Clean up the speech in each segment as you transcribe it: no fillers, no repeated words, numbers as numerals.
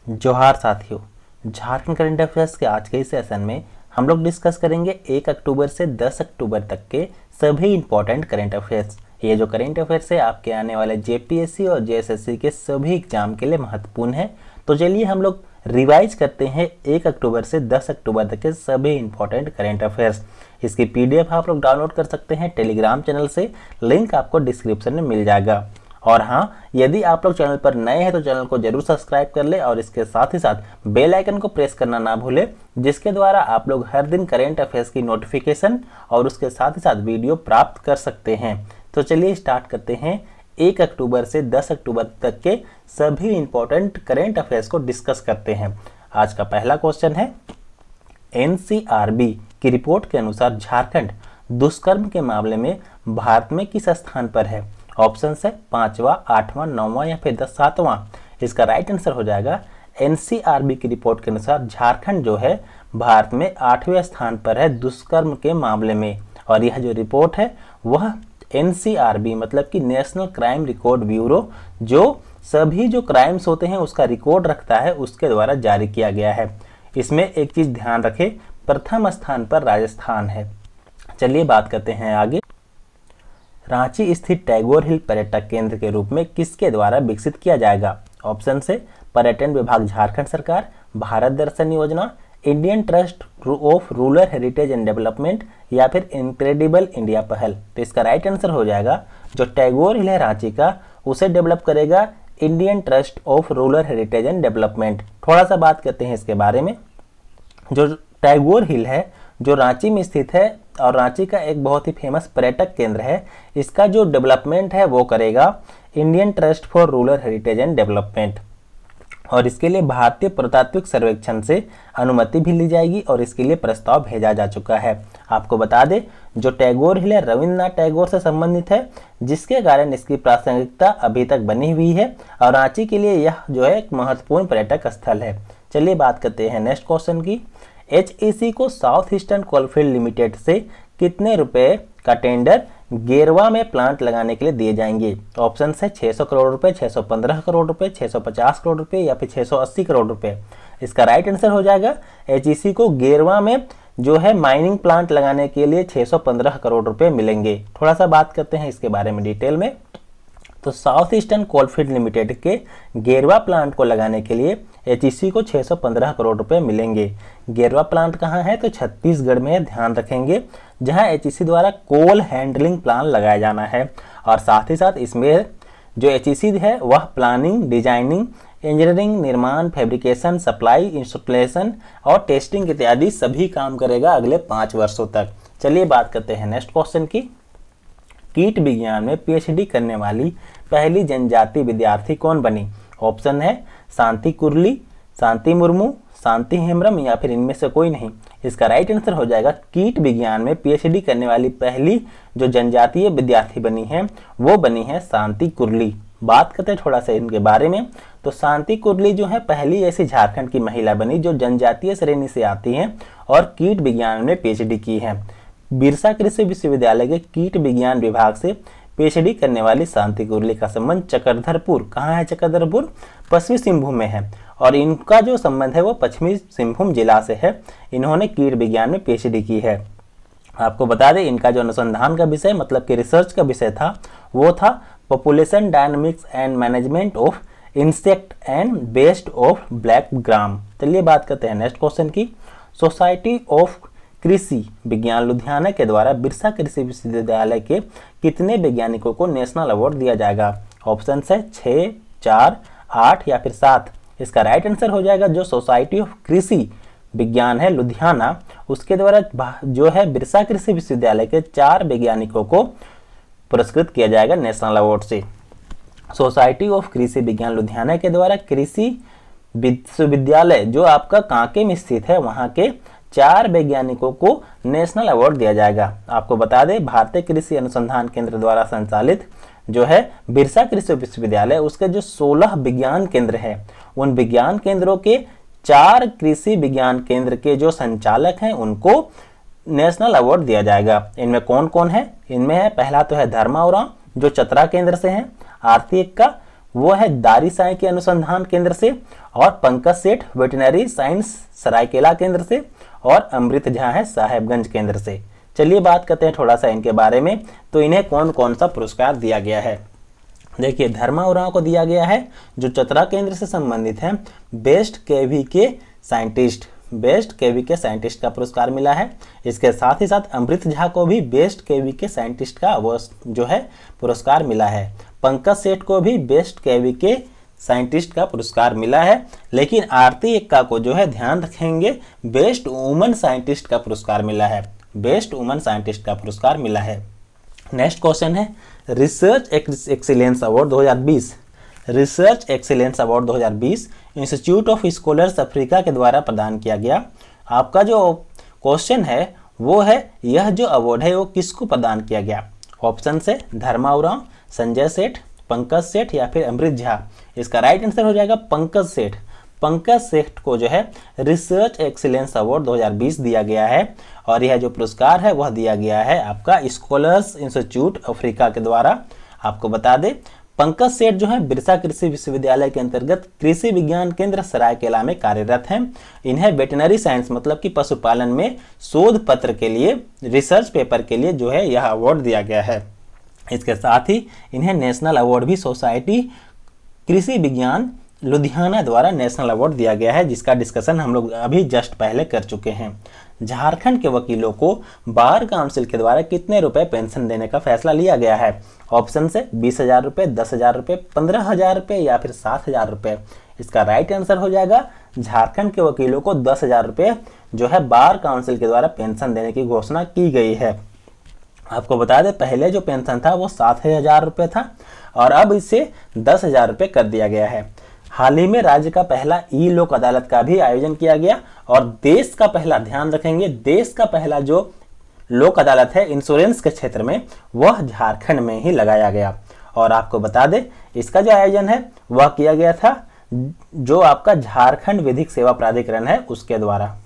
जोहार साथियों, Jharkhand current affairs के आज के इस सेशन में हम लोग डिस्कस करेंगे 1 अक्टूबर से 10 अक्टूबर तक के सभी इंपॉर्टेंट करंट अफेयर्स। ये जो करंट अफेयर्स है आपके आने वाले जेपीएससी और जेएसएससी के सभी एग्जाम के लिए महत्वपूर्ण है। तो चलिए हम लोग रिवाइज करते हैं 1 अक्टूबर से 10 अक्टूबर तक के सभी इंपॉर्टेंट करंट अफेयर्स। इसकी पीडीएफ आप लोग डाउनलोड कर सकते हैं टेलीग्राम चैनल से, लिंक आपको डिस्क्रिप्शन में मिल जाएगा। और हाँ, यदि आप लोग चैनल पर नए हैं तो चैनल को जरूर सब्सक्राइब कर ले और इसके साथ ही साथ बेल आइकन को प्रेस करना ना भूले, जिसके द्वारा आप लोग हर दिन करंट अफेयर्स की नोटिफिकेशन और उसके साथ ही साथ वीडियो प्राप्त कर सकते हैं। तो चलिए स्टार्ट करते हैं 1 अक्टूबर से 10 अक्टूबर तक के सभी इंपॉर्टेंट करंट अफेयर्स को डिस्कस करते हैं। आज का पहला क्वेश्चन है, एनसीआरबी की रिपोर्ट के अनुसार झारखंड दुष्कर्म के मामले में भारत में किस स्थान पर है? ऑप्शन है 5वां, 8वां, 9वां या फिर 7वां। इसका राइट आंसर हो जाएगा एनसीआरबी की रिपोर्ट के अनुसार झारखंड जो है भारत में 8वें स्थान पर है दुष्कर्म के मामले में। और यह जो रिपोर्ट है वह एनसीआरबी मतलब कि नेशनल क्राइम रिकॉर्ड ब्यूरो, जो सभी जो क्राइम्स होते हैं उसका रिकॉर्ड रखता है, उसके द्वारा जारी किया गया है। इसमें एक चीज ध्यान रखें, प्रथम स्थान पर राजस्थान है। चलिए बात करते हैं आगे। रांची स्थित टैगोर हिल पर्यटक केंद्र के रूप में किसके द्वारा विकसित किया जाएगा? ऑप्शन से पर्यटन विभाग झारखंड सरकार, भारत दर्शन योजना, Indian trust of rural heritage and development या फिर इनक्रेडिबल इंडिया पहल। तो इसका राइट आंसर हो जाएगा जो टैगोर हिल है रांची का, उसे डेवलप करेगा Indian trust of rural heritage and development. थोड़ा सा बात करते हैं इसके बारे में। जो टैगोर हिल है जो रांची में स्थित है और रांची का एक बहुत ही फेमस पर्यटक केंद्र है, इसका जो डेवलपमेंट है वो करेगा Indian trust for rural heritage and development. और इसके लिए भारतीय पुरातात्विक सर्वेक्षण से अनुमति भी ली जाएगी और इसके लिए प्रस्ताव भेजा जा चुका है। आपको बता दें जो टैगोर हिल है रविन्द्रनाथ टैगोर से संबंधित है, जिसके कारण इसकी प्रासंगिकता अभी तक बनी हुई है और रांची के लिए यह जो है एक महत्वपूर्ण पर्यटक स्थल है। चलिए बात करते हैं नेक्स्ट क्वेश्चन की। एचईसी को साउथ ईस्टर्न कोलफील्ड लिमिटेड से कितने रुपए का टेंडर गेरवा में प्लांट लगाने के लिए दिए जाएंगे? ऑप्शन है 600 करोड़ रुपए, 615 करोड़ रुपए, 650 करोड़ रुपए या फिर 680 करोड़ रुपए। इसका राइट आंसर हो जाएगा एचईसी को गेरवा में जो है माइनिंग प्लांट लगाने के लिए 615 करोड़ रुपए मिलेंगे। थोड़ा सा बात करते हैं इसके बारे में डिटेल में। तो साउथ ईस्टर्न कोलफील्ड लिमिटेड के गेरवा प्लांट को लगाने के लिए एचईसी को 615 करोड़ रुपए मिलेंगे। गेरवा प्लांट कहाँ है? तो छत्तीसगढ़ में है, ध्यान रखेंगे, जहां एचईसी द्वारा कोल हैंडलिंग प्लांट लगाया जाना है। और साथ ही साथ इसमें जो एचईसी है वह प्लानिंग, डिजाइनिंग, इंजीनियरिंग, निर्माण, फैब्रिकेशन, सप्लाई, इंस्टॉलेशन और टेस्टिंग इत्यादि सभी काम करेगा अगले 5 वर्षों तक। चलिए बात करते हैं नेक्स्ट क्वेश्चन की। कीट विज्ञान में पीएचडी करने वाली पहली जनजाति विद्यार्थी कौन बनी? ऑप्शन है शांति कुरली, शांति मुर्मू, शांति हेम्ब्रम या फिर इनमें से कोई नहीं। इसका राइट आंसर हो जाएगा कीट विज्ञान में पीएचडी करने वाली पहली जो जनजातीय विद्यार्थी बनी है वो बनी है शांति कुरली। बात करते हैं थोड़ा सा इनके बारे में। तो शांति कुरली जो है पहली ऐसी झारखंड की महिला बनी जो जनजातीय श्रेणी से आती है और कीट विज्ञान में पीएचडी की है। बिरसा कृषि विश्वविद्यालय के कीट विज्ञान विभाग से पीएचडी करने वाली शांति कुरली का संबंध चक्रधरपुर, कहाँ है चक्रधरपुर? पश्चिमी सिंहभूम में है और इनका जो संबंध है वो पश्चिमी सिंहभूम जिला से है। इन्होंने कीट विज्ञान में पीएचडी की है। आपको बता दें इनका जो अनुसंधान का विषय मतलब कि रिसर्च का विषय था वो था population dynamics and management of insect and based of black gram. चलिए बात करते हैं नेक्स्ट क्वेश्चन की। सोसाइटी ऑफ कृषि विज्ञान लुधियाना के द्वारा बिरसा कृषि विश्वविद्यालय के कितने वैज्ञानिकों को नेशनल अवार्ड दिया जाएगा? ऑप्शन है 6, 4, 8 या फिर 7। इसका राइट आंसर हो जाएगा जो सोसाइटी ऑफ कृषि विज्ञान है लुधियाना, उसके द्वारा जो है बिरसा कृषि विश्वविद्यालय के 4 वैज्ञानिकों को पुरस्कृत किया जाएगा नेशनल अवार्ड से। सोसाइटी ऑफ कृषि विज्ञान लुधियाना के द्वारा कृषि विश्वविद्यालय जो आपका कांके में स्थित है वहां के 4 वैज्ञानिकों को नेशनल अवार्ड दिया जाएगा। आपको बता दें भारतीय कृषि अनुसंधान केंद्र द्वारा संचालित जो है बिरसा कृषि विश्वविद्यालय उसके जो 16 विज्ञान केंद्र है उन विज्ञान केंद्रों के 4 कृषि विज्ञान केंद्र के जो संचालक हैं उनको नेशनल अवार्ड दिया जाएगा। इनमें कौन कौन है? इनमें है पहला तो है धर्मा उरांव जो चतरा केंद्र से है, आरती एक्का वो है दारी साइंकी अनुसंधान केंद्र से, और पंकज सेठ वेटनरी साइंस सरायकेला केंद्र से, और अमृत झा है साहेबगंज केंद्र से। चलिए बात करते हैं थोड़ा सा इनके बारे में। तो इन्हें कौन कौन सा पुरस्कार दिया गया है। देखिए, धर्मा उरांव को दिया गया है जो चतरा केंद्र से संबंधित है, best KVK scientist, best KVK scientist का पुरस्कार मिला है। इसके साथ ही साथ अमृत झा को भी बेस्ट केवीके साइंटिस्ट का जो है पुरस्कार मिला है। पंकज सेठ को भी बेस्ट केवीके साइंटिस्ट का पुरस्कार मिला है। लेकिन आरती एक्का को जो है ध्यान रखेंगे, बेस्ट वुमन साइंटिस्ट का पुरस्कार मिला है, बेस्ट वुमन साइंटिस्ट का पुरस्कार मिला है। नेक्स्ट क्वेश्चन है research excellence award 2020। Research excellence award 2020 institute of scholars Africa के द्वारा प्रदान किया गया। आपका जो क्वेश्चन है वो है, यह जो अवार्ड है वो किसको प्रदान किया गया। ऑप्शन से धर्मा उरांव, संजय सेठ, पंकज सेठ या फिर अमृत झा। इसका राइट आंसर हो जाएगा पंकज सेठ। पंकज सेठ को जो है रिसर्च एक्सीलेंस अवार्ड 2020 दिया गया है, और यह जो पुरस्कार है वह दिया गया है आपका स्कॉलर्स इंस्टीट्यूट अफ्रीका के द्वारा। आपको बता दें, पंकज सेठ जो है बिरसा कृषि विश्वविद्यालय के अंतर्गत कृषि विज्ञान केंद्र सरायकेला में कार्यरत हैं। इन्हें वेटनरी साइंस मतलब कि पशुपालन में शोध पत्र के लिए, रिसर्च पेपर के लिए जो है यह अवार्ड दिया गया है। इसके साथ ही इन्हें नेशनल अवार्ड भी सोसाइटी कृषि विज्ञान लुधियाना द्वारा नेशनल अवार्ड दिया गया है, जिसका डिस्कशन हम लोग अभी जस्ट पहले कर चुके हैं। झारखंड के वकीलों को बार काउंसिल के द्वारा कितने रुपए पेंशन देने का फैसला लिया गया है। ऑप्शन से 20,000 रुपये, 10,000 रुपये, 15,000 रुपये या फिर 7,000 रुपये। इसका राइट आंसर हो जाएगा झारखंड के वकीलों को 10,000 रुपये जो है बार काउंसिल के द्वारा पेंशन देने की घोषणा की गई है। आपको बता दें, पहले जो पेंशन था वो 7,000 रुपये था और अब इसे 10,000 रुपये कर दिया गया है। हाल ही में राज्य का पहला ई लोक अदालत का भी आयोजन किया गया, और देश का पहला, ध्यान रखेंगे, देश का पहला जो लोक अदालत है इंश्योरेंस के क्षेत्र में वह झारखंड में ही लगाया गया। और आपको बता दें, इसका जो आयोजन है वह किया गया था जो आपका झारखंड विधिक सेवा प्राधिकरण है उसके द्वारा।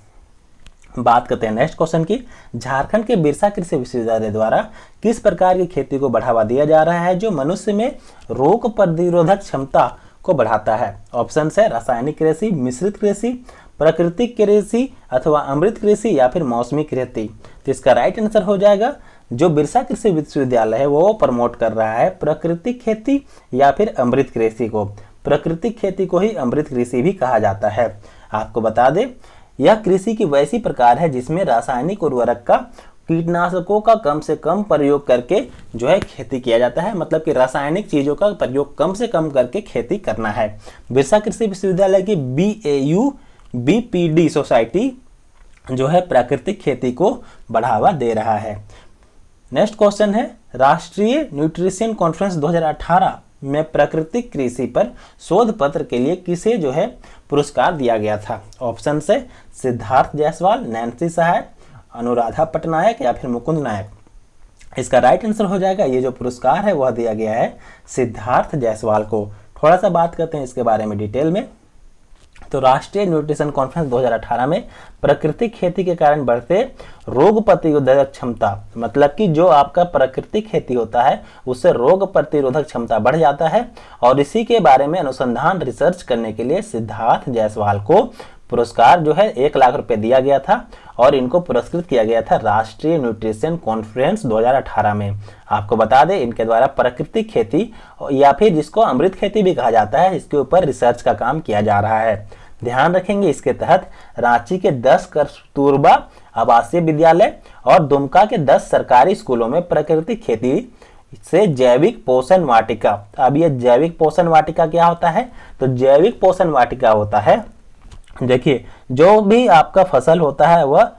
बात करते हैं नेक्स्ट क्वेश्चन की। झारखंड के बिरसा कृषि विश्वविद्यालय द्वारा किस प्रकार की खेती को बढ़ावा दिया जा रहा है जो मनुष्य में रोग प्रतिरोधक क्षमता को बढ़ाता है। ऑप्शन है रासायनिक कृषि, मिश्रित कृषि, प्राकृतिक कृषि अथवा अमृत कृषि या फिर मौसमी कृषि। तो इसका राइट आंसर हो जाएगा, जो बिरसा कृषि विश्वविद्यालय है वो प्रमोट कर रहा है प्राकृतिक खेती या फिर अमृत कृषि को। प्राकृतिक खेती को ही अमृत कृषि भी कहा जाता है। आपको बता दें, यह कृषि की वैसी प्रकार है जिसमें रासायनिक उर्वरक का, कीटनाशकों का कम से कम प्रयोग करके जो है खेती किया जाता है, मतलब कि रासायनिक चीजों का प्रयोग कम से कम करके खेती करना है। बिरसा कृषि विश्वविद्यालय की BAU BPD सोसाइटी जो है प्राकृतिक खेती को बढ़ावा दे रहा है। नेक्स्ट क्वेश्चन है, राष्ट्रीय न्यूट्रिशन कॉन्फ्रेंस 2018 में प्राकृतिक कृषि पर शोध पत्र के लिए किसे जो है पुरस्कार दिया गया था। ऑप्शन से सिद्धार्थ जायसवाल, नैन्सी सहाय, अनुराधा पटनायक या फिर मुकुंद नायक। इसका राइट आंसर हो जाएगा, ये जो पुरस्कार है वह दिया गया है सिद्धार्थ जायसवाल को। थोड़ा सा बात करते हैं इसके बारे में डिटेल में। तो राष्ट्रीय न्यूट्रिशन कॉन्फ्रेंस 2018 में प्राकृतिक खेती के कारण बढ़ते रोग प्रतिरोधक क्षमता, मतलब कि जो आपका प्राकृतिक खेती होता है उससे रोग प्रतिरोधक क्षमता बढ़ जाता है, और इसी के बारे में अनुसंधान रिसर्च करने के लिए सिद्धार्थ जायसवाल को पुरस्कार जो है 1 लाख रुपए दिया गया था, और इनको पुरस्कृत किया गया था राष्ट्रीय न्यूट्रिशन कॉन्फ्रेंस 2018 में। आपको बता दें, इनके द्वारा प्राकृतिक खेती या फिर जिसको अमृत खेती भी कहा जाता है, इसके ऊपर रिसर्च का काम किया जा रहा है। ध्यान रखेंगे, इसके तहत रांची के 10 कस्तूरबा आवासीय विद्यालय और दुमका के 10 सरकारी स्कूलों में प्राकृतिक खेती से जैविक पोषण वाटिका। अब ये जैविक पोषण वाटिका क्या होता है, तो जैविक पोषण वाटिका होता है, देखिए, जो भी आपका फसल होता है वह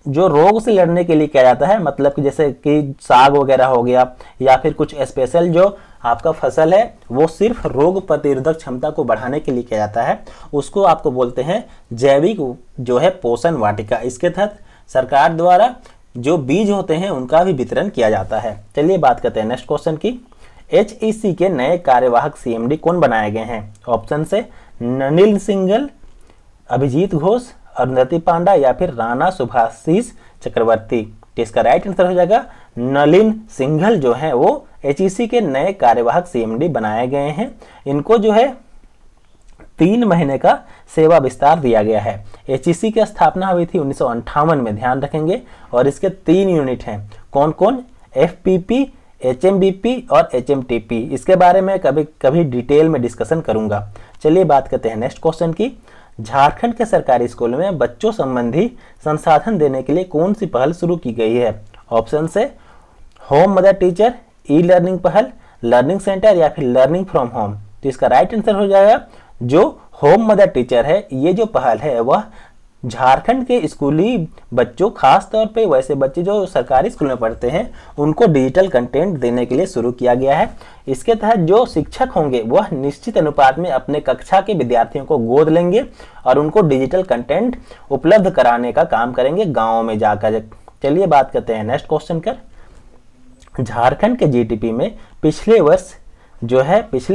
जो रोग से लड़ने के लिए किया जाता है, मतलब कि जैसे कि साग वगैरह हो गया या फिर कुछ स्पेशल जो आपका फसल है वो सिर्फ रोग प्रतिरोधक क्षमता को बढ़ाने के लिए किया जाता है, उसको आपको बोलते हैं जैविक जो है पोषण वाटिका। इसके तहत सरकार द्वारा जो बीज होते हैं उनका भी वितरण किया जाता है। चलिए बात करते हैं नेक्स्ट क्वेश्चन की। HEC के नए कार्यवाहक CMD कौन बनाए गए हैं। ऑप्शन से नलिन सिंघल, अभिजीत घोष, अरुंधति पांडा या फिर राणा सुभाषिस चक्रवर्ती। इसका राइट आंसर हो जाएगा नलिन सिंघल जो है वो HEC के नए कार्यवाहक CMD बनाए गए हैं। इनको जो है 3 महीने का सेवा विस्तार दिया गया है। HEC की स्थापना हुई थी 1958 में, ध्यान रखेंगे, और इसके 3 यूनिट हैं। कौन कौन? FPP, HMBP और HMTP। इसके बारे में कभी डिटेल में डिस्कशन करूंगा। चलिए बात करते हैं नेक्स्ट क्वेश्चन की। झारखंड के सरकारी स्कूलों में बच्चों संबंधी संसाधन देने के लिए कौन सी पहल शुरू की गई है? ऑप्शन से home mother teacher, e learning पहल, लर्निंग सेंटर या फिर लर्निंग फ्रॉम होम। तो इसका राइट आंसर हो जाएगा जो होम मदर टीचर है। ये जो पहल है वह झारखंड के स्कूली बच्चों, खास तौर पे वैसे बच्चे जो सरकारी स्कूल में पढ़ते हैं, उनको डिजिटल कंटेंट देने के लिए शुरू किया गया है। इसके तहत जो शिक्षक होंगे वह निश्चित अनुपात में अपने कक्षा के विद्यार्थियों को गोद लेंगे और उनको डिजिटल कंटेंट उपलब्ध कराने का काम करेंगे गाँवों में जाकर। चलिए बात करते हैं नेक्स्ट क्वेश्चन कर। झारखंड के GDP में पिछले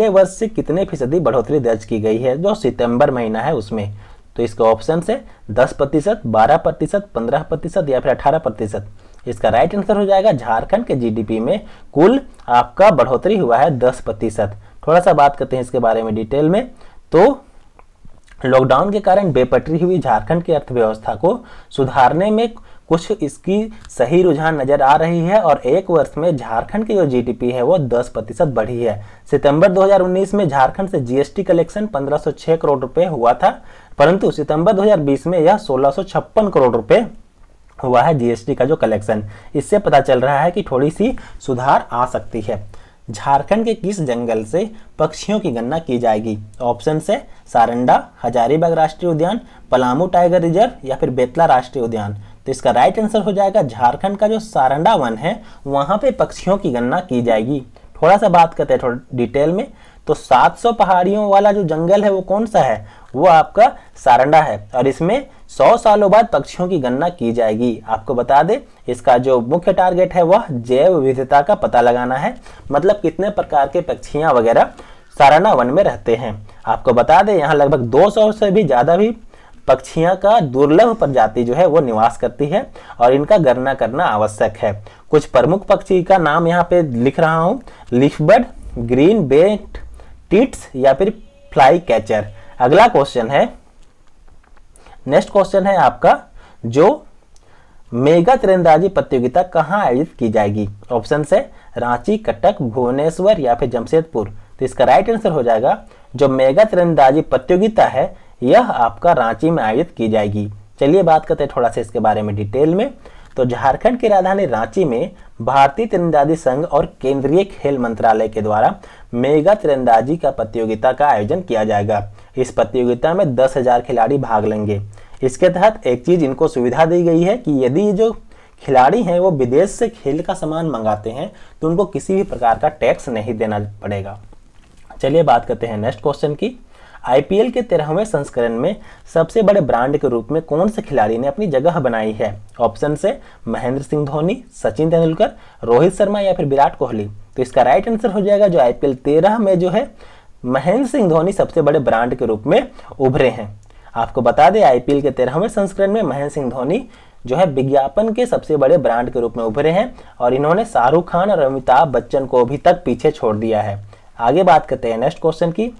वर्ष से कितने फीसदी बढ़ोतरी दर्ज की गई है? जो सितंबर महीना है उसमें। तो इसका ऑप्शन है 10%, 12%, 15% या फिर 18%। इसका राइट आंसर हो जाएगा झारखंड के GDP में कुल आपका बढ़ोतरी हुआ है 10%। थोड़ा सा बात करते हैं इसके बारे में डिटेल में। तो लॉकडाउन के कारण बेपटरी हुई झारखंड की अर्थव्यवस्था को सुधारने में कुछ इसकी सही रुझान नजर आ रही है और एक वर्ष में झारखंड की जो GDP है वो 10% बढ़ी है। सितंबर 2019 में झारखंड से GST कलेक्शन 1506 करोड़ रुपए हुआ था, परंतु सितंबर 2020 में यह 1656 करोड़ रुपए हुआ है GST का जो कलेक्शन। इससे पता चल रहा है कि थोड़ी सी सुधार आ सकती है। झारखंड के किस जंगल से पक्षियों की गणना की जाएगी? ऑप्शन से सारंडा, हजारीबाग राष्ट्रीय उद्यान, पलामू टाइगर रिजर्व या फिर बेतला राष्ट्रीय उद्यान। तो इसका राइट आंसर हो जाएगा झारखंड का जो सारंडा वन है वहां पे पक्षियों की गणना की जाएगी। थोड़ा सा बात करते हैं थोड़ा डिटेल में। तो 700 पहाड़ियों वाला जो जंगल है वो कौन सा है? वो आपका सारंडा है और इसमें 100 सालों बाद पक्षियों की गणना की जाएगी। आपको बता दें इसका जो मुख्य टारगेट है वह जैव विविधता का पता लगाना है, मतलब कितने प्रकार के पक्षियां वगैरह सारंडा वन में रहते हैं। आपको बता दें यहाँ लगभग 200 से भी ज्यादा भी पक्षियां का दुर्लभ प्रजाति जो है वो निवास करती है और इनका गणना करना आवश्यक है। कुछ प्रमुख पक्षी का नाम यहाँ पे लिख रहा हूं, लीफबर्ड, ग्रीन बेट टिट्स या फिर फ्लाई कैचर। अगला क्वेश्चन है, नेक्स्ट क्वेश्चन है आपका, जो मेगा तीरंदाजी प्रतियोगिता कहाँ आयोजित की जाएगी? ऑप्शन से रांची, कटक, भुवनेश्वर या फिर जमशेदपुर। तो इसका राइट आंसर हो जाएगा जो मेगा तीरंदाजी प्रतियोगिता है यह आपका रांची में आयोजित की जाएगी। चलिए बात करते हैं थोड़ा सा इसके बारे में डिटेल में। तो झारखंड की राजधानी रांची में भारतीय तीरंदाजी संघ और केंद्रीय खेल मंत्रालय के द्वारा मेगा तीरंदाजी का प्रतियोगिता का आयोजन किया जाएगा। इस प्रतियोगिता में 10,000 खिलाड़ी भाग लेंगे। इसके तहत एक चीज इनको सुविधा दी गई है कि यदि जो खिलाड़ी हैं वो विदेश से खेल का सामान मंगाते हैं तो उनको किसी भी प्रकार का टैक्स नहीं देना पड़ेगा। चलिए बात करते हैं नेक्स्ट क्वेश्चन की। IPL के 13वें संस्करण में सबसे बड़े ब्रांड के रूप में कौन से खिलाड़ी ने अपनी जगह बनाई है? ऑप्शन से महेंद्र सिंह धोनी, सचिन तेंदुलकर, रोहित शर्मा या फिर विराट कोहली। तो इसका राइट आंसर हो जाएगा जो IPL 13 में जो है महेंद्र सिंह धोनी सबसे बड़े ब्रांड के रूप में उभरे हैं। आपको बता दें IPL के 13वें संस्करण में महेंद्र सिंह धोनी जो है विज्ञापन के सबसे बड़े ब्रांड के रूप में उभरे हैं और इन्होंने शाहरुख खान और अमिताभ बच्चन को भी तक पीछे छोड़ दिया है। आगे बात करते हैं नेक्स्ट क्वेश्चन की।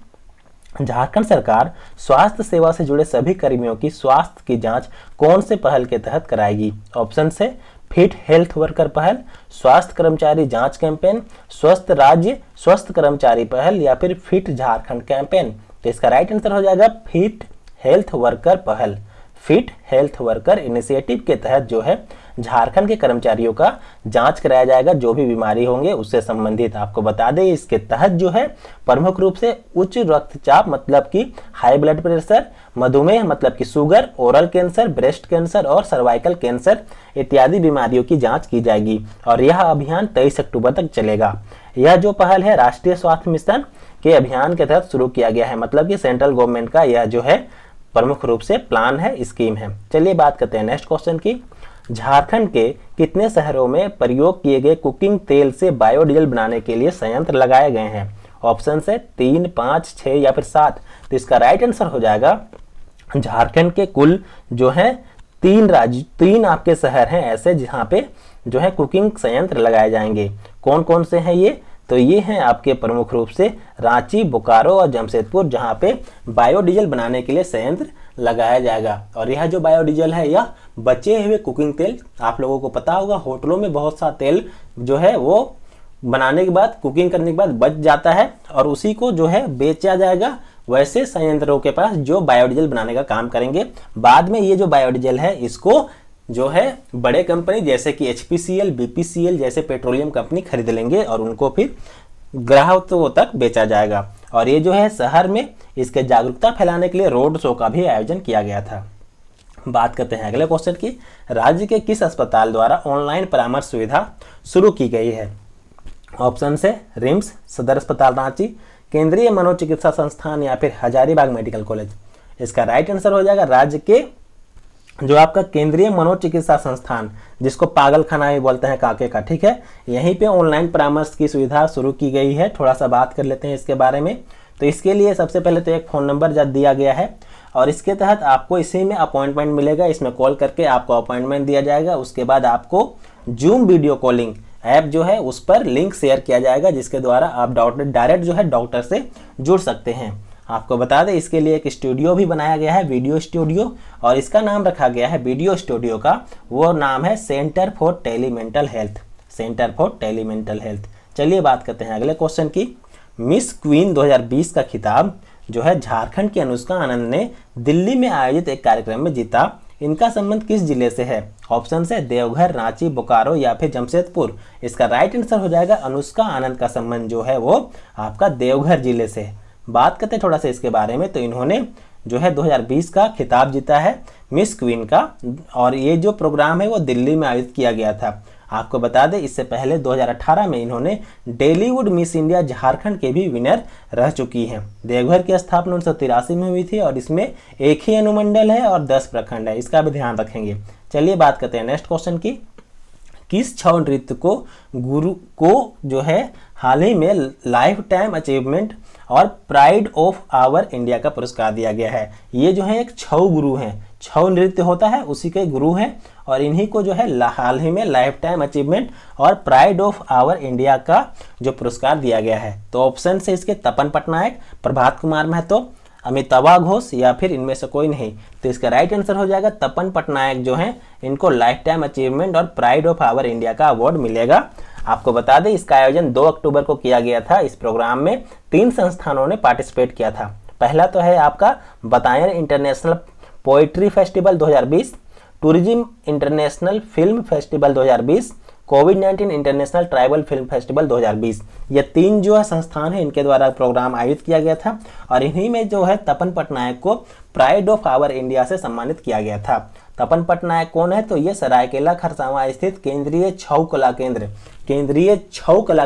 झारखंड सरकार स्वास्थ्य सेवा से जुड़े सभी कर्मियों की स्वास्थ्य की जांच कौन से पहल के तहत कराएगी? ऑप्शन से फिट हेल्थ वर्कर पहल, स्वास्थ्य कर्मचारी जांच कैंपेन, स्वस्थ राज्य स्वस्थ कर्मचारी पहल या फिर फिट झारखंड कैंपेन। तो इसका राइट आंसर हो जाएगा फिट हेल्थ वर्कर पहल। फिट हेल्थ वर्कर इनिशिएटिव के तहत जो है झारखंड के कर्मचारियों का जांच कराया जाएगा, जो भी बीमारी होंगे उससे संबंधित। आपको बता दें इसके तहत जो है प्रमुख रूप से उच्च रक्तचाप मतलब कि हाई ब्लड प्रेशर, मधुमेह मतलब कि sugar, oral cancer, breast cancer और सर्वाइकल कैंसर इत्यादि बीमारियों की जांच की जाएगी और यह अभियान 23 अक्टूबर तक चलेगा। यह जो पहल है राष्ट्रीय स्वास्थ्य मिशन के अभियान के तहत शुरू किया गया है, मतलब कि सेंट्रल गवर्नमेंट का यह जो है प्रमुख रूप से प्लान है, स्कीम है। चलिए बात करते हैं नेक्स्ट क्वेश्चन की। झारखंड के कितने शहरों में प्रयोग किए गए कुकिंग तेल से बायोडीजल बनाने के लिए संयंत्र लगाए गए हैं? ऑप्शन से 3, 5, 6 या फिर 7। तो इसका राइट आंसर हो जाएगा झारखंड के कुल जो है 3 आपके शहर हैं ऐसे जहां पे जो है कुकिंग संयंत्र लगाए जाएंगे। कौन कौन से हैं ये? तो ये हैं आपके प्रमुख रूप से रांची, बोकारो और जमशेदपुर, जहाँ पे बायोडीजल बनाने के लिए संयंत्र लगाया जाएगा। और यह जो बायोडीजल है यह बचे हुए कुकिंग तेल, आप लोगों को पता होगा होटलों में बहुत सा तेल जो है वो बनाने के बाद, कुकिंग करने के बाद बच जाता है और उसी को जो है बेचा जाएगा वैसे संयंत्रों के पास जो बायोडीजल बनाने का काम करेंगे। बाद में ये जो बायोडीजल है इसको जो है बड़े कंपनी जैसे कि HPCL, BPCL जैसे पेट्रोलियम कंपनी खरीद लेंगे और उनको फिर ग्राहकों तक बेचा जाएगा। और ये जो है शहर में इसके जागरूकता फैलाने के लिए रोड शो का भी आयोजन किया गया था। बात करते हैं अगले क्वेश्चन की। राज्य के किस अस्पताल द्वारा ऑनलाइन परामर्श सुविधा शुरू की गई है? ऑप्शन है रिम्स, सदर अस्पताल रांची, केंद्रीय मनोचिकित्सा संस्थान या फिर हजारीबाग मेडिकल कॉलेज। इसका राइट आंसर हो जाएगा राज्य के जो आपका केंद्रीय मनोचिकित्सा संस्थान, जिसको पागल खाना भी बोलते हैं काके का, ठीक है, यहीं पे ऑनलाइन परामर्श की सुविधा शुरू की गई है। थोड़ा सा बात कर लेते हैं इसके बारे में। तो इसके लिए सबसे पहले तो एक फ़ोन नंबर दिया गया है और इसके तहत आपको इसी में अपॉइंटमेंट मिलेगा। इसमें कॉल करके आपको अपॉइंटमेंट दिया जाएगा। उसके बाद आपको जूम वीडियो कॉलिंग ऐप जो है उस पर लिंक शेयर किया जाएगा, जिसके द्वारा आप डायरेक्ट जो है डॉक्टर से जुड़ सकते हैं। आपको बता दें इसके लिए एक स्टूडियो भी बनाया गया है, वीडियो स्टूडियो, और इसका नाम रखा गया है वीडियो स्टूडियो का, वो नाम है centre for telemental health, centre for telemental health. चलिए बात करते हैं अगले क्वेश्चन की। मिस क्वीन 2020 का खिताब जो है झारखंड की अनुष्का आनंद ने दिल्ली में आयोजित एक कार्यक्रम में जीता। इनका संबंध किस जिले से है? ऑप्शन है देवघर, रांची, बोकारो या फिर जमशेदपुर। इसका राइट आंसर हो जाएगा अनुष्का आनंद का संबंध जो है वो आपका देवघर जिले से है। बात करते हैं थोड़ा सा इसके बारे में। तो इन्होंने जो है 2020 का खिताब जीता है मिस क्वीन का, और ये जो प्रोग्राम है वो दिल्ली में आयोजित किया गया था। आपको बता दें इससे पहले 2018 में इन्होंने डेलीवुड मिस इंडिया झारखंड के भी विनर रह चुकी हैं। देवघर की स्थापना 1983 में हुई थी और इसमें एक ही अनुमंडल है और 10 प्रखंड है, इसका भी ध्यान रखेंगे। चलिए बात करते हैं नेक्स्ट क्वेश्चन की। किस छऊ नृत्य को गुरु को जो है हाल ही में लाइफ टाइम अचीवमेंट और प्राइड ऑफ आवर इंडिया का पुरस्कार दिया गया है? ये जो है एक छऊ गुरु हैं, छऊ नृत्य होता है उसी के गुरु हैं, और इन्हीं को जो है हाल ही में लाइफ टाइम अचीवमेंट और प्राइड ऑफ आवर इंडिया का जो पुरस्कार दिया गया है। तो ऑप्शन से इसके तपन पटनायक, प्रभात कुमार महतो, अमिताभ घोष या फिर इनमें से कोई नहीं। तो इसका राइट आंसर हो जाएगा तपन पटनायक जो हैं इनको लाइफ टाइम अचीवमेंट और प्राइड ऑफ आवर इंडिया का अवार्ड मिलेगा। आपको बता दें इसका आयोजन 2 अक्टूबर को किया गया था। इस प्रोग्राम में 3 संस्थानों ने पार्टिसिपेट किया था। पहला तो है आपका बतायर international poetry festival 2020, tourism international film festival 2020, COVID international tribal film festival 2020। ये 3 जो है संस्थान है, इनके द्वारा प्रोग्राम आयोजित किया गया था और इन्हीं में जो है तपन पटनायक को प्राइड ऑफ आवर इंडिया से सम्मानित किया गया था। तपन पटनायक कौन है? तो ये सरायकेला खरसावां स्थित केंद्रीय छऊ कला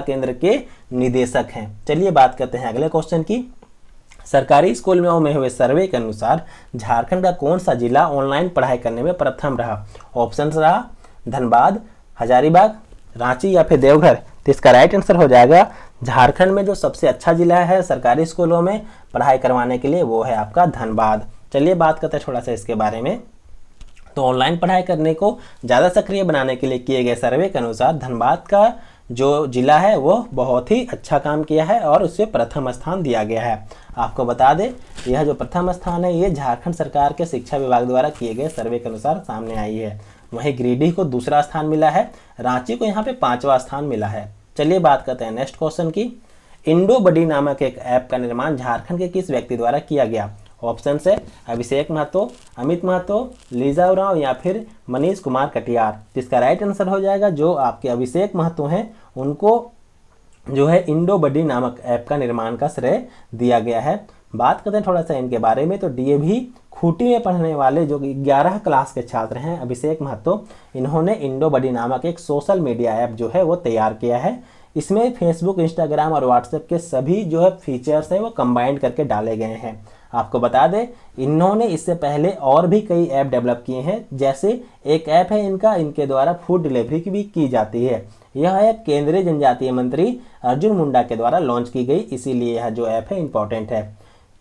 केंद्र के निदेशक हैं। चलिए बात करते हैं अगले क्वेश्चन की। सरकारी स्कूलों में हुए सर्वे के अनुसार झारखंड का कौन सा जिला ऑनलाइन पढ़ाई करने में प्रथम रहा? ऑप्शन रहा धनबाद, हजारीबाग, रांची या फिर देवघर। तो इसका राइट आंसर हो जाएगा झारखंड में जो सबसे अच्छा जिला है सरकारी स्कूलों में पढ़ाई करवाने के लिए वो है आपका धनबाद। चलिए बात करते हैं थोड़ा सा इसके बारे में। तो ऑनलाइन पढ़ाई करने को ज़्यादा सक्रिय बनाने के लिए किए गए सर्वे के अनुसार धनबाद का जो जिला है वो बहुत ही अच्छा काम किया है और उसे प्रथम स्थान दिया गया है। आपको बता दें यह जो प्रथम स्थान है ये झारखंड सरकार के शिक्षा विभाग द्वारा किए गए सर्वे के अनुसार सामने आई है। वहीं गिरिडीह को दूसरा स्थान मिला है, रांची को यहाँ पे 5वां स्थान मिला है। चलिए बात करते हैं नेक्स्ट क्वेश्चन की। इंडो बडी नामक एक ऐप का निर्माण झारखंड के किस व्यक्ति द्वारा किया गया? ऑप्शन है अभिषेक महतो, अमित महतो, लीजा उरांव या फिर मनीष कुमार कटियार। जिसका राइट आंसर हो जाएगा जो आपके अभिषेक महतो हैं उनको जो है इंडो बडी नामक ऐप का निर्माण का श्रेय दिया गया है। बात करते हैं थोड़ा सा इनके बारे में। तो डीएवी खूंटी में पढ़ने वाले जो 11 क्लास के छात्र हैं अभिषेक महतो, इन्होंने इंडो बडी नामक एक सोशल मीडिया ऐप जो है वो तैयार किया है। इसमें फेसबुक, इंस्टाग्राम और व्हाट्सएप के सभी जो है फीचर्स हैं वो कंबाइंड करके डाले गए हैं। आपको बता दें इन्होंने इससे पहले और भी कई ऐप डेवलप किए हैं, जैसे एक ऐप है इनके द्वारा फूड डिलीवरी की भी की जाती है। यह ऐप केंद्रीय जनजातीय मंत्री अर्जुन मुंडा के द्वारा लॉन्च की गई, इसीलिए यह जो ऐप है इंपॉर्टेंट है।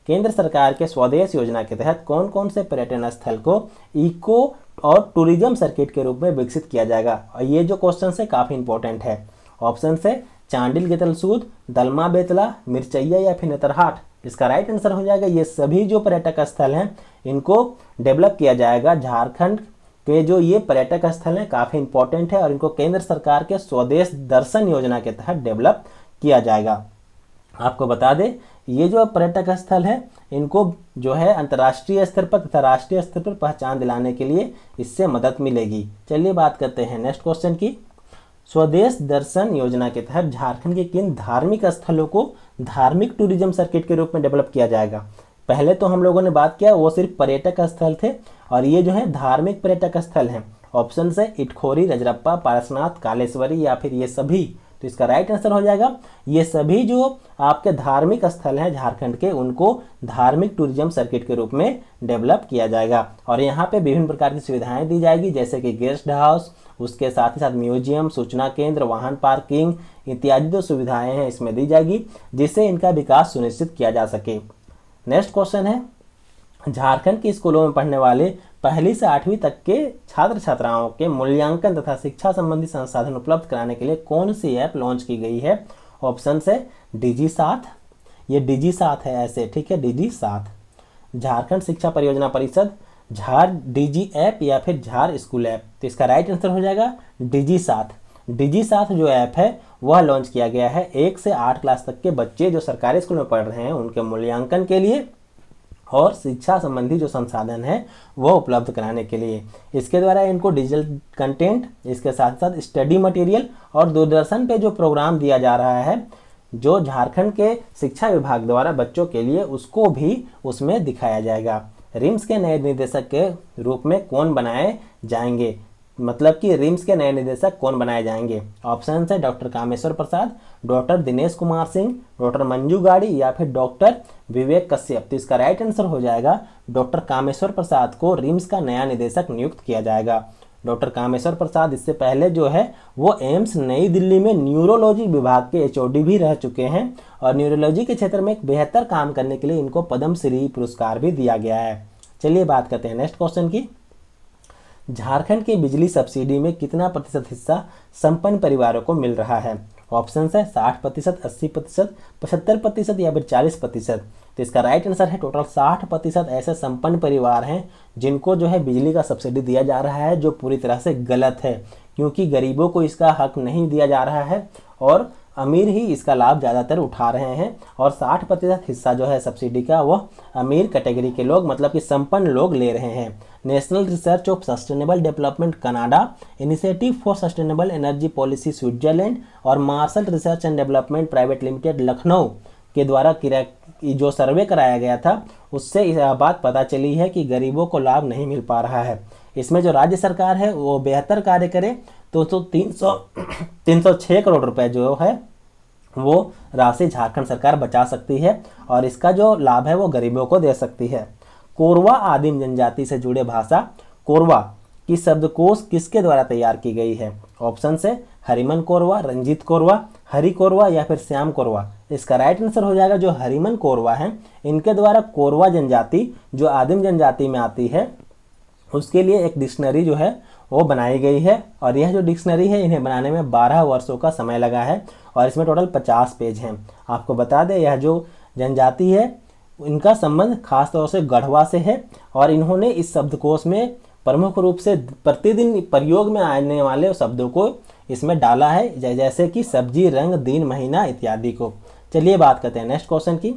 केंद्र सरकार के स्वदेश योजना के तहत कौन कौन से पर्यटन स्थल को इको और टूरिज्म सर्किट के रूप में विकसित किया जाएगा? और ये जो क्वेश्चन है काफ़ी इंपॉर्टेंट है। ऑप्शन है चांडिल गेतलसूद, दलमा बेतला, मिर्चैया या फिर नेतरहाट। इसका राइट आंसर हो जाएगा ये सभी जो पर्यटक स्थल हैं इनको डेवलप किया जाएगा। झारखंड के जो ये पर्यटक स्थल हैं काफ़ी इंपॉर्टेंट है और इनको केंद्र सरकार के स्वदेश दर्शन योजना के तहत डेवलप किया जाएगा। आपको बता दें ये जो पर्यटक स्थल है इनको जो है अंतर्राष्ट्रीय स्तर पर तथा राष्ट्रीय स्तर पर पहचान दिलाने के लिए इससे मदद मिलेगी। चलिए बात करते हैं नेक्स्ट क्वेश्चन की। स्वदेश दर्शन योजना के तहत झारखंड के किन धार्मिक स्थलों को धार्मिक टूरिज्म सर्किट के रूप में डेवलप किया जाएगा? पहले तो हम लोगों ने बात किया वो सिर्फ पर्यटक स्थल थे और ये जो है धार्मिक पर्यटक स्थल हैं। ऑप्शन है इटखोरी, रजरप्पा, पारसनाथ, कालेश्वरी या फिर ये सभी। तो इसका राइट आंसर हो जाएगा ये सभी जो आपके धार्मिक स्थल हैं झारखंड के उनको धार्मिक टूरिज्म सर्किट के रूप में डेवलप किया जाएगा और यहाँ पे विभिन्न प्रकार की सुविधाएं दी जाएगी जैसे कि गेस्ट हाउस, उसके साथ ही साथ म्यूजियम, सूचना केंद्र, वाहन पार्किंग इत्यादि जो सुविधाएं हैं इसमें दी जाएगी जिससे इनका विकास सुनिश्चित किया जा सके। नेक्स्ट क्वेश्चन है झारखंड के स्कूलों में पढ़ने वाले पहली से 8वीं तक के छात्र छात्राओं के मूल्यांकन तथा शिक्षा संबंधी संसाधन उपलब्ध कराने के लिए कौन सी ऐप लॉन्च की गई है? ऑप्शन है डिजी साथ, ये डिजी साथ है ऐसे, ठीक है, डिजी साथ, झारखंड शिक्षा परियोजना परिषद, झार डिजी ऐप या फिर झार स्कूल ऐप। तो इसका राइट आंसर हो जाएगा डिजी साथ। डिजी साथ जो ऐप है वह लॉन्च किया गया है 1 से 8 क्लास तक के बच्चे जो सरकारी स्कूल में पढ़ रहे हैं उनके मूल्यांकन के लिए और शिक्षा संबंधी जो संसाधन है वो उपलब्ध कराने के लिए। इसके द्वारा इनको डिजिटल कंटेंट, इसके साथ साथ स्टडी मटेरियल और दूरदर्शन पे जो प्रोग्राम दिया जा रहा है जो झारखंड के शिक्षा विभाग द्वारा बच्चों के लिए उसको भी उसमें दिखाया जाएगा। रिम्स के नए निदेशक के रूप में कौन बनाए जाएंगे? मतलब कि रिम्स के नए निदेशक कौन बनाए जाएंगे? ऑप्शन है doctor Kameshwar Prasad, doctor Dinesh Kumar Singh, doctor Manju गाड़ी या फिर डॉक्टर विवेक कश्यप। तो इसका राइट आंसर हो जाएगा डॉक्टर कामेश्वर प्रसाद को रिम्स का नया निदेशक नियुक्त किया जाएगा। डॉक्टर कामेश्वर प्रसाद इससे पहले जो है वो एम्स नई दिल्ली में न्यूरोलॉजी विभाग के एचओडी भी रह चुके हैं और न्यूरोलॉजी के क्षेत्र में एक बेहतर काम करने के लिए इनको पद्मश्री पुरस्कार भी दिया गया है। चलिए बात करते हैं नेक्स्ट क्वेश्चन की। झारखंड की बिजली सब्सिडी में कितना प्रतिशत हिस्सा संपन्न परिवारों को मिल रहा है? ऑप्शन है 60%, 80%, 75% या फिर 40%। तो इसका राइट आंसर है टोटल 60% ऐसे संपन्न परिवार हैं जिनको जो है बिजली का सब्सिडी दिया जा रहा है, जो पूरी तरह से गलत है क्योंकि गरीबों को इसका हक नहीं दिया जा रहा है और अमीर ही इसका लाभ ज़्यादातर उठा रहे हैं और 60% हिस्सा जो है सब्सिडी का वह अमीर कैटेगरी के लोग मतलब कि संपन्न लोग ले रहे हैं। National research of sustainable development Canada, initiative for sustainable energy policy Switzerland और Marshall research and development private limited Lucknow के द्वारा जो सर्वे कराया गया था उससे यह बात पता चली है कि गरीबों को लाभ नहीं मिल पा रहा है। इसमें जो राज्य सरकार है वो बेहतर कार्य करे तो 306 करोड़ रुपए जो है वो राशि झारखंड सरकार बचा सकती है और इसका जो लाभ है वो गरीबों को दे सकती है। कोरवा आदिम जनजाति से जुड़े भाषा कोरवा की शब्दकोश किसके द्वारा तैयार की गई है? ऑप्शन है हरिमन कोरवा, रंजीत कोरवा, हरि कोरवा या फिर श्याम कोरवा। इसका राइट आंसर हो जाएगा जो हरिमन कोरवा है इनके द्वारा कोरवा जनजाति जो आदिम जनजाति में आती है उसके लिए एक डिक्शनरी जो है वो बनाई गई है और यह जो डिक्शनरी है इन्हें बनाने में 12 वर्षों का समय लगा है और इसमें टोटल 50 पेज हैं। आपको बता दें यह जो जनजाति है इनका संबंध खास तौर से गढ़वा से है और इन्होंने इस शब्दकोश में प्रमुख रूप से प्रतिदिन प्रयोग में आने वाले शब्दों को इसमें डाला है जैसे कि सब्जी, रंग, दिन, महीना इत्यादि को। चलिए बात करते हैं नेक्स्ट क्वेश्चन की।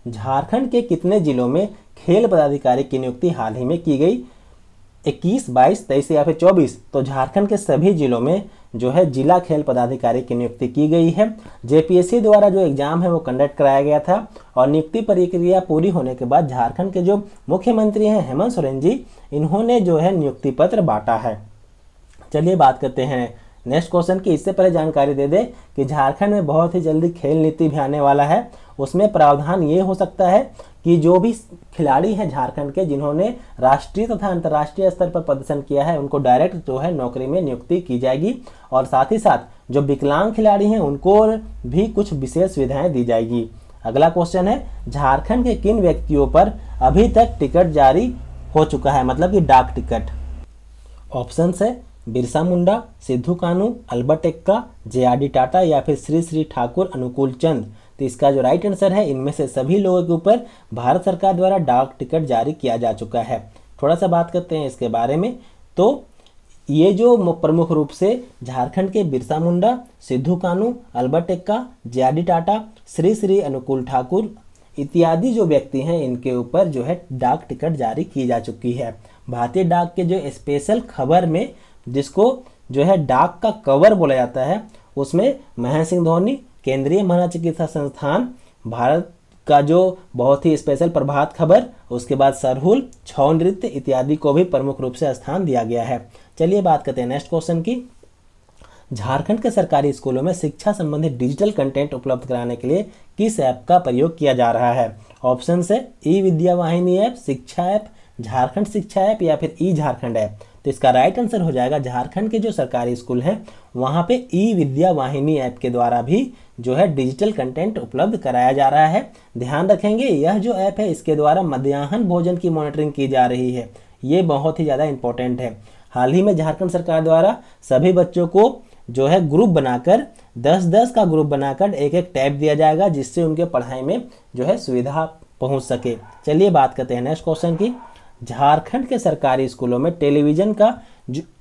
झारखंड के कितने जिलों में खेल पदाधिकारी की नियुक्ति हाल ही में की गई? 21, 22, 23 या फिर 24। तो झारखंड के सभी जिलों में जो है जिला खेल पदाधिकारी की नियुक्ति की गई है। जेपीएससी द्वारा जो एग्जाम है वो कंडक्ट कराया गया था और नियुक्ति प्रक्रिया पूरी होने के बाद झारखंड के जो मुख्यमंत्री हैं हेमंत सोरेन जी इन्होंने जो है नियुक्ति पत्र बांटा है। चलिए बात करते हैं नेक्स्ट क्वेश्चन की। इससे पहले जानकारी दे दें कि झारखंड में बहुत ही जल्दी खेल नीति भी आने वाला है। उसमें प्रावधान ये हो सकता है कि जो भी खिलाड़ी हैं झारखंड के जिन्होंने राष्ट्रीय तथा अंतर्राष्ट्रीय स्तर पर प्रदर्शन किया है उनको डायरेक्ट जो है नौकरी में नियुक्ति की जाएगी और साथ ही साथ जो विकलांग खिलाड़ी हैं उनको भी कुछ विशेष सुविधाएं दी जाएगी। अगला क्वेश्चन है झारखंड के किन व्यक्तियों पर अभी तक टिकट जारी हो चुका है मतलब कि डाक टिकट? ऑप्शन है बिरसा मुंडा, सिद्धू कानू, अल्बर्ट एक्का, जे.आर.डी. टाटा या फिर श्री श्री ठाकुर अनुकूल चंद। तो इसका जो राइट आंसर है, इनमें से सभी लोगों के ऊपर भारत सरकार द्वारा डाक टिकट जारी किया जा चुका है। थोड़ा सा बात करते हैं इसके बारे में। तो ये जो प्रमुख रूप से झारखंड के बिरसा मुंडा, सिद्धू कानू, अल्बर्ट एक्का, जे.आर.डी. टाटा, श्री श्री अनुकूल ठाकुर इत्यादि जो व्यक्ति हैं, इनके ऊपर जो है डाक टिकट जारी की जा चुकी है। भारतीय डाक के जो स्पेशल खबर में, जिसको जो है डाक का कवर बोला जाता है, उसमें महेंद्र सिंह धोनी, केंद्रीय महिला चिकित्सा संस्थान, भारत का जो बहुत ही स्पेशल प्रभात खबर, उसके बाद सरहुल, छौ नृत्य इत्यादि को भी प्रमुख रूप से स्थान दिया गया है। चलिए बात करते हैं नेक्स्ट क्वेश्चन की। झारखंड के सरकारी स्कूलों में शिक्षा संबंधी डिजिटल कंटेंट उपलब्ध कराने के लिए किस ऐप का प्रयोग किया जा रहा है? ऑप्शन है ई विद्या वाहिनी ऐप, शिक्षा ऐप, झारखंड शिक्षा ऐप या फिर ई झारखंड ऐप। तो इसका राइट आंसर हो जाएगा, झारखंड के जो सरकारी स्कूल हैं वहाँ पे ई विद्या वाहिनी ऐप के द्वारा भी जो है डिजिटल कंटेंट उपलब्ध कराया जा रहा है। ध्यान रखेंगे, यह जो ऐप है इसके द्वारा मध्याह्न भोजन की मॉनिटरिंग की जा रही है। ये बहुत ही ज़्यादा इंपॉर्टेंट है। हाल ही में झारखंड सरकार द्वारा सभी बच्चों को जो है ग्रुप बनाकर 10-10 का ग्रुप बनाकर एक टैब दिया जाएगा, जिससे उनके पढ़ाई में जो है सुविधा पहुंच सके। चलिए बात करते हैं नेक्स्ट क्वेश्चन की। झारखंड के सरकारी स्कूलों में टेलीविजन का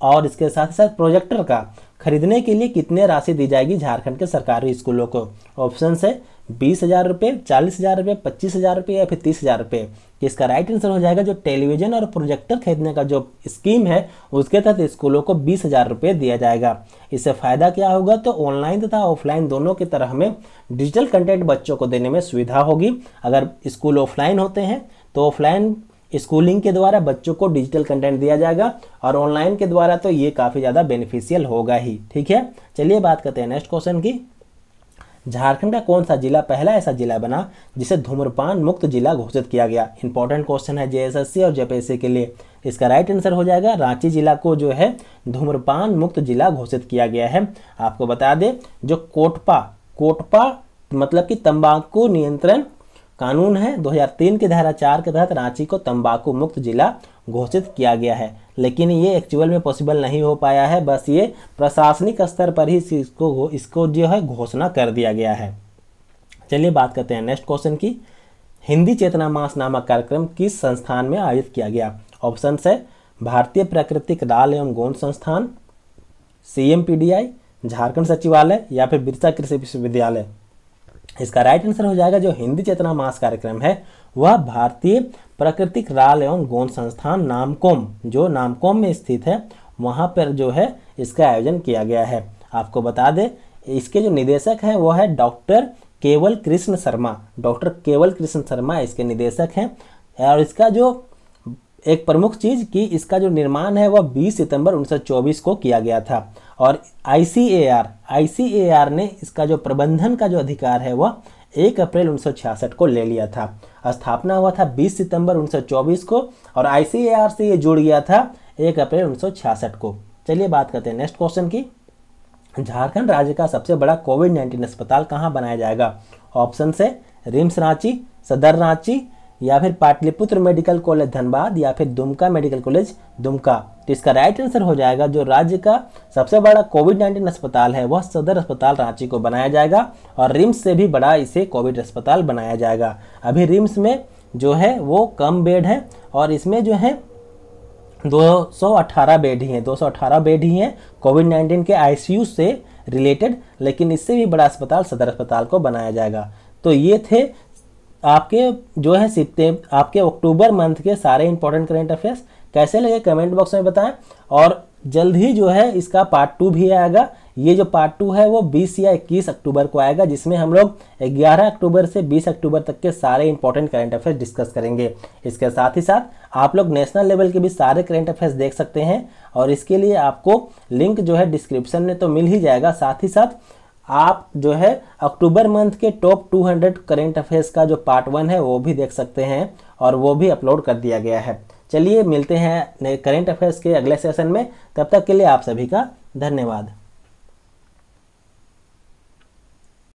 और इसके साथ साथ प्रोजेक्टर का खरीदने के लिए कितने राशि दी जाएगी झारखंड के सरकारी स्कूलों को? ऑप्शन है 20,000 रुपये, 40,000 रुपये, 25,000 रुपये या फिर 30,000 रुपये। इसका राइट आंसर हो जाएगा, जो टेलीविजन और प्रोजेक्टर खरीदने का जो स्कीम है उसके तहत स्कूलों को 20,000 रुपये दिया जाएगा। इससे फायदा क्या होगा? तो ऑनलाइन तथा ऑफलाइन दोनों की तरह हमें डिजिटल कंटेंट बच्चों को देने में सुविधा होगी। अगर स्कूल ऑफलाइन होते हैं तो ऑफलाइन स्कूलिंग के द्वारा बच्चों को डिजिटल कंटेंट दिया जाएगा, और ऑनलाइन के द्वारा तो ये काफ़ी ज़्यादा बेनिफिशियल होगा ही। ठीक है, चलिए बात करते हैं नेक्स्ट क्वेश्चन की। झारखंड का कौन सा जिला पहला ऐसा जिला बना जिसे धूम्रपान मुक्त जिला घोषित किया गया? इंपॉर्टेंट क्वेश्चन है जेएसएससी और जेपीएससी के लिए। इसका राइट आंसर हो जाएगा, रांची जिला को जो है धूम्रपान मुक्त जिला घोषित किया गया है। आपको बता दें, जो कोटपा मतलब कि तंबाकू नियंत्रण कानून है, 2003 के धारा 4 के तहत रांची को तंबाकू मुक्त जिला घोषित किया गया है। लेकिन ये एक्चुअल में पॉसिबल नहीं हो पाया है, बस ये प्रशासनिक स्तर पर ही इसको जो है घोषणा कर दिया गया है। चलिए बात करते हैं नेक्स्ट क्वेश्चन की। हिंदी चेतना मास नामक कार्यक्रम किस संस्थान में आयोजित किया गया? ऑप्शन है भारतीय प्राकृतिक राल एवं गोंद संस्थान, CMPDI, झारखंड सचिवालय या फिर बिरसा कृषि विश्वविद्यालय। इसका राइट आंसर हो जाएगा, जो हिंदी चेतना मास कार्यक्रम है वह भारतीय प्राकृतिक राल एवं गोंद संस्थान नामकोम, जो नामकोम में स्थित है, वहां पर जो है इसका आयोजन किया गया है। आपको बता दें, इसके जो निदेशक हैं वो है डॉक्टर केवल कृष्ण शर्मा। डॉक्टर केवल कृष्ण शर्मा इसके निदेशक हैं। और इसका जो एक प्रमुख चीज़ कि इसका जो निर्माण है वह 20 सितंबर 1924 को किया गया था, और ICAR ने इसका जो प्रबंधन का जो अधिकार है वह 1 अप्रैल 1966 को ले लिया था। स्थापना हुआ था 20 सितंबर 1924 को, और ICAR से ये जुड़ गया था 1 अप्रैल 1966 को। चलिए बात करते हैं नेक्स्ट क्वेश्चन की। झारखंड राज्य का सबसे बड़ा कोविड-19 अस्पताल कहाँ बनाया जाएगा? ऑप्शन है रिम्स रांची, सदर रांची या फिर पाटलिपुत्र मेडिकल कॉलेज धनबाद या फिर दुमका मेडिकल कॉलेज दुमका। तो इसका राइट आंसर हो जाएगा, जो राज्य का सबसे बड़ा कोविड-19 अस्पताल है वह सदर अस्पताल रांची को बनाया जाएगा, और रिम्स से भी बड़ा इसे कोविड अस्पताल बनाया जाएगा। अभी रिम्स में जो है वो कम बेड है, और इसमें जो है 218 बेड ही हैं, 218 बेड ही हैं कोविड-19 के ICU से रिलेटेड, लेकिन इससे भी बड़ा अस्पताल सदर अस्पताल को बनाया जाएगा। तो ये थे आपके जो है आपके अक्टूबर मंथ के सारे इंपॉर्टेंट करेंट अफेयर्स। कैसे लगे कमेंट बॉक्स में बताएं, और जल्द ही जो है इसका पार्ट 2 भी आएगा। ये जो पार्ट 2 है वो 20 या 21 अक्टूबर को आएगा, जिसमें हम लोग 11 अक्टूबर से 20 अक्टूबर तक के सारे इंपॉर्टेंट करेंट अफेयर्स डिस्कस करेंगे। इसके साथ ही साथ आप लोग नेशनल लेवल के भी सारे करेंट अफेयर्स देख सकते हैं, और इसके लिए आपको लिंक जो है डिस्क्रिप्शन में तो मिल ही जाएगा। साथ ही साथ आप जो है अक्टूबर मंथ के टॉप 200 करेंट अफेयर्स का जो पार्ट 1 है वो भी देख सकते हैं, और वो भी अपलोड कर दिया गया है। चलिए मिलते हैं नए करेंट अफेयर्स के अगले सेशन में, तब तक के लिए आप सभी का धन्यवाद।